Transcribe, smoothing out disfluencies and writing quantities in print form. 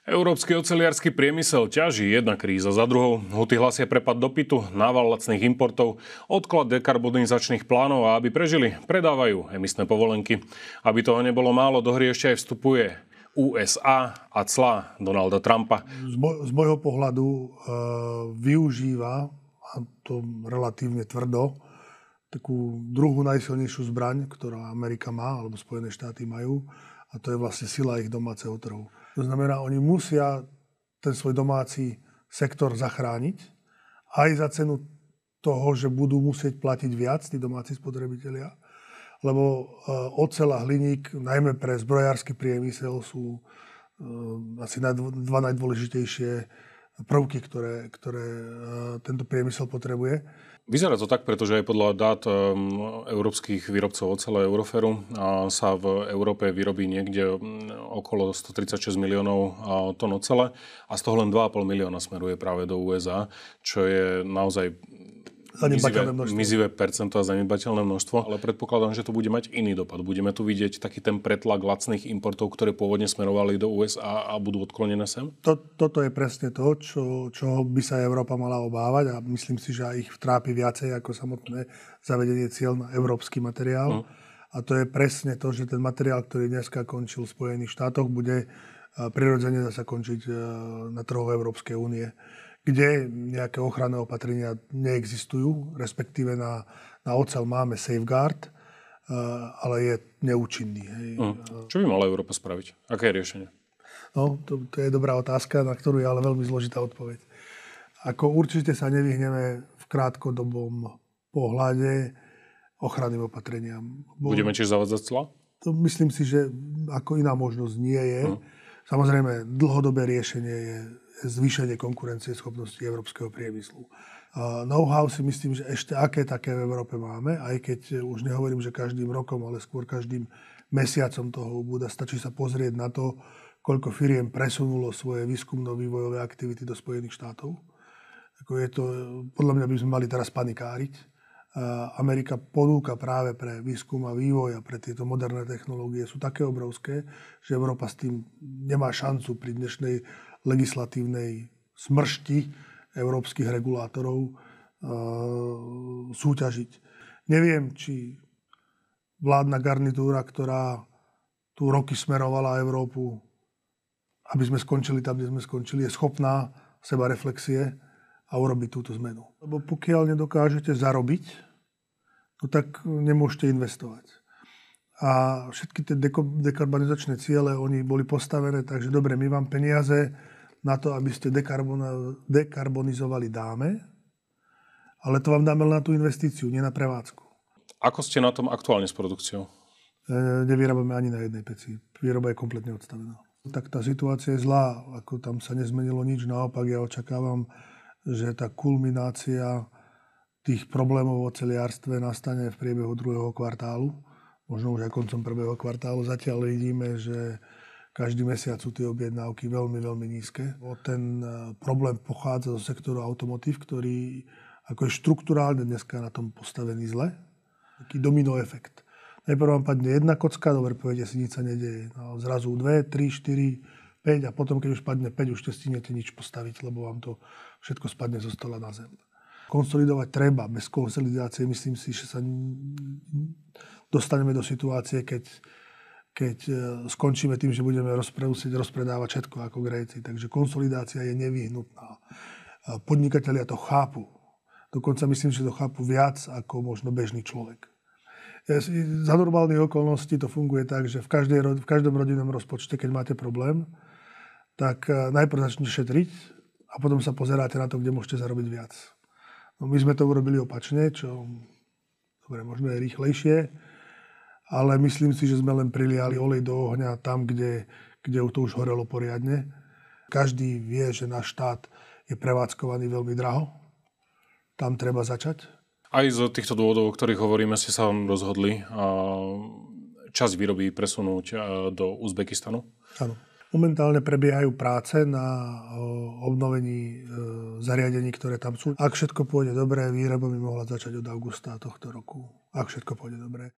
Európsky oceliarsky priemysel ťaží jedna kríza za druhou. Huty hlasia prepad dopytu, nával lacných importov, odklad dekarbonizačných plánov a aby prežili, predávajú emisné povolenky. Aby toho nebolo málo, do hry ešte aj vstupuje USA a clá Donalda Trumpa. Z môjho pohľadu využíva, a to relatívne tvrdo, takú druhú najsilnejšiu zbraň, ktorá Amerika má, alebo Spojené štáty majú, a to je vlastne sila ich domáceho trhu. To znamená, oni musia ten svoj domáci sektor zachrániť aj za cenu toho, že budú musieť platiť viac, tí domáci spotrebitelia, lebo oceľ a hliník, najmä pre zbrojársky priemysel, sú asi dva najdôležitejšie prvky, ktoré tento priemysel potrebuje. Vyzerá to tak, pretože aj podľa dát európskych výrobcov ocele Euroferu sa v Európe vyrobí niekde okolo 136 miliónov tón ocele a z toho len 2,5 milióna smeruje práve do USA, čo je naozaj mizivé percento a zanedbateľné množstvo, ale predpokladám, že to bude mať iný dopad. Budeme tu vidieť taký ten pretlak lacných importov, ktoré pôvodne smerovali do USA a budú odklonené sem? Toto je presne to, čo by sa Európa mala obávať a myslím si, že aj ich trápi viacej ako samotné zavedenie cieľ na európsky materiál. A to je presne to, že ten materiál, ktorý dneska končil v Spojených štátoch, bude prirodzene zasa končiť na trhu Európskej únie, kde nejaké ochranné opatrenia neexistujú, respektíve na oceľ máme safeguard, ale je neúčinný. Hej. Čo by mala Európa spraviť? Aké je riešenie? No, to je dobrá otázka, na ktorú je ale veľmi zložitá odpoveď. Ako určite sa nevyhneme v krátkodobom pohľade ochranným opatreniam. Budeme tiež zavádzať clá? Myslím si, že ako iná možnosť nie je. Samozrejme, dlhodobé riešenie je zvýšenie konkurencieschopnosti európskeho priemyslu. Know-how si myslím, že ešte aké také v Európe máme, aj keď už nehovorím, že každým rokom, ale skôr každým mesiacom toho ubúda. Stačí sa pozrieť na to, koľko firiem presunulo svoje výskumno-vývojové aktivity do Spojených štátov. Podľa mňa by sme mali teraz panikáriť. Amerika ponúka práve pre výskum a vývoj a pre tieto moderné technológie sú také obrovské, že Európa s tým nemá šancu pri dnešnej legislatívnej smršti európskych regulátorov súťažiť. Neviem, či vládna garnitúra, ktorá tu roky smerovala Európu, aby sme skončili tam, kde sme skončili, je schopná sebareflexie a urobiť túto zmenu. Lebo pokiaľ nedokážete zarobiť, no tak nemôžete investovať. A všetky tie dekarbonizačné ciele, oni boli postavené, takže dobre, my vám peniaze na to, aby ste dekarbonizovali dáme, ale to vám dáme len na tú investíciu, nie na prevádzku. Ako ste na tom aktuálne s produkciou? Nevyrábame ani na jednej peci. Výroba je kompletne odstavená. Tak tá situácia je zlá, ako tam sa nezmenilo nič, naopak ja očakávam, že tá kulminácia tých problémov v oceliarstve nastane v priebehu druhého kvartálu. Možno už aj koncom prvého kvartálu. Zatiaľ vidíme, že každý mesiac sú tie objednávky veľmi, veľmi nízke. Ten problém pochádza zo sektoru automotív, ktorý ako je štruktúrálne dneska na tom postavený zle. Taký domino efekt. Najprv vám padne jedna kocka, dobre, poviete si, nič sa nedeje. No, zrazu 2, 3, 4, 5 a potom, keď už padne 5, už nestihnete nič postaviť, lebo vám to všetko spadne zo stola na zem. Konsolidovať treba. Bez konsolidácie myslím si, že sa dostaneme do situácie, keď skončíme tým, že budeme rozpredávať všetko ako Gréci. Takže konsolidácia je nevyhnutná. Podnikatelia to chápu. Dokonca myslím, že to chápu viac ako možno bežný človek. Za normálnych okolností to funguje tak, že v každom rodinnom rozpočte, keď máte problém, tak najprv začnete šetriť a potom sa pozeráte na to, kde môžete zarobiť viac. No, my sme to urobili opačne, čo dobre, možno je rýchlejšie, ale myslím si, že sme len priliali olej do ohňa tam, kde to už horelo poriadne. Každý vie, že náš štát je prevádzkovaný veľmi draho. Tam treba začať. Aj z týchto dôvodov, o ktorých hovoríme, ste sa rozhodli časť výroby presunúť do Uzbekistanu? Áno. Momentálne prebiehajú práce na obnovení zariadení, ktoré tam sú. Ak všetko pôjde dobre, výroba by mohla začať od augusta tohto roku. Ak všetko pôjde dobre.